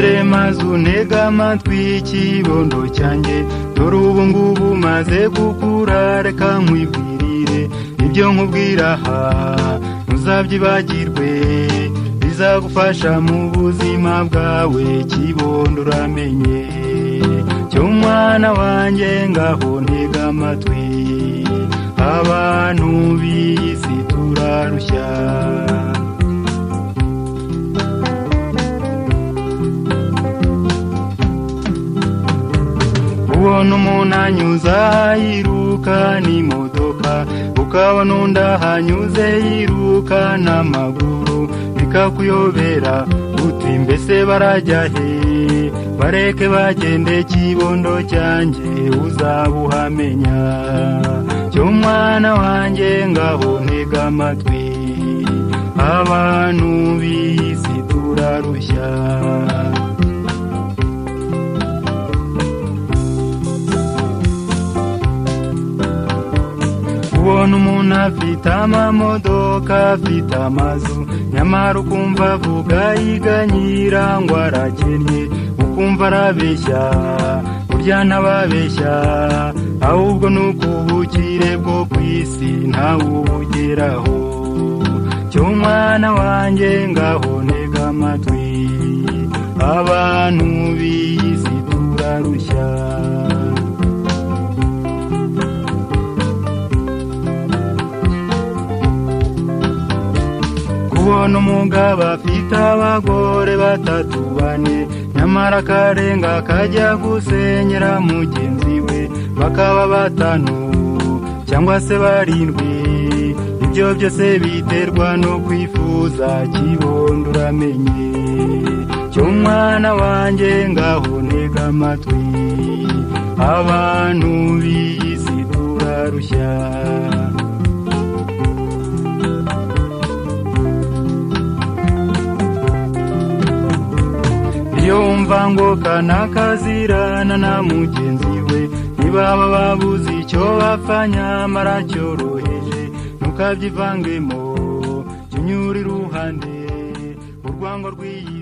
nyumvire maze untege amatwi ikibondo cyanjye, dore ubu ngubu maze gukura, reka nkwibwirire ibyo nkubwira aha ntuzabyibagirwe, bizagufasha mu buzima bwawe. Kibondo uramenye cyo mwana wanjye, ngaho ntega amatwi, abantu b'isi turarushya. ubona umuntu anyuze yiruka n'imodoka, ukabona undi ahanyuze yiruka n'amaguru, bikakuyobera uti mbese barajya he? bareke bagende, kibondo cyanjye uzabuhamenya. cyo mwana wanjye, ngaho ntega amatwi, abantu b'isi turarushya. ubona umuntu afite amamodoka, afite amazu, nyamara ukumva avuga yiganyira ngo arakennye, ukumva arabeshya, burya ntababeshya, ahubwo ni ubukire bwo ku isi ntawe ubugeraho. cyo mwana wanjye, ngaho ntega amatwi, abantu b'isi turarushya. kubona umugabo afite abagore 3 4, nyamara akarenga akajya gusenyera mugenzi we, bakaba 5 cyangwa se 7. ibyo byose biterwa no kwifuza. kibondo uramenye cyo mwana wanjye, ngaho ntega amatwi, abantu b'isi turarushya. iyo wumva ngo kanakazirana na mugenzi we, ntibaba babuze icyo bapfa, nyamara cyoroheje ntukabyivangemo, jya unyura iruhande urwango rw'iyi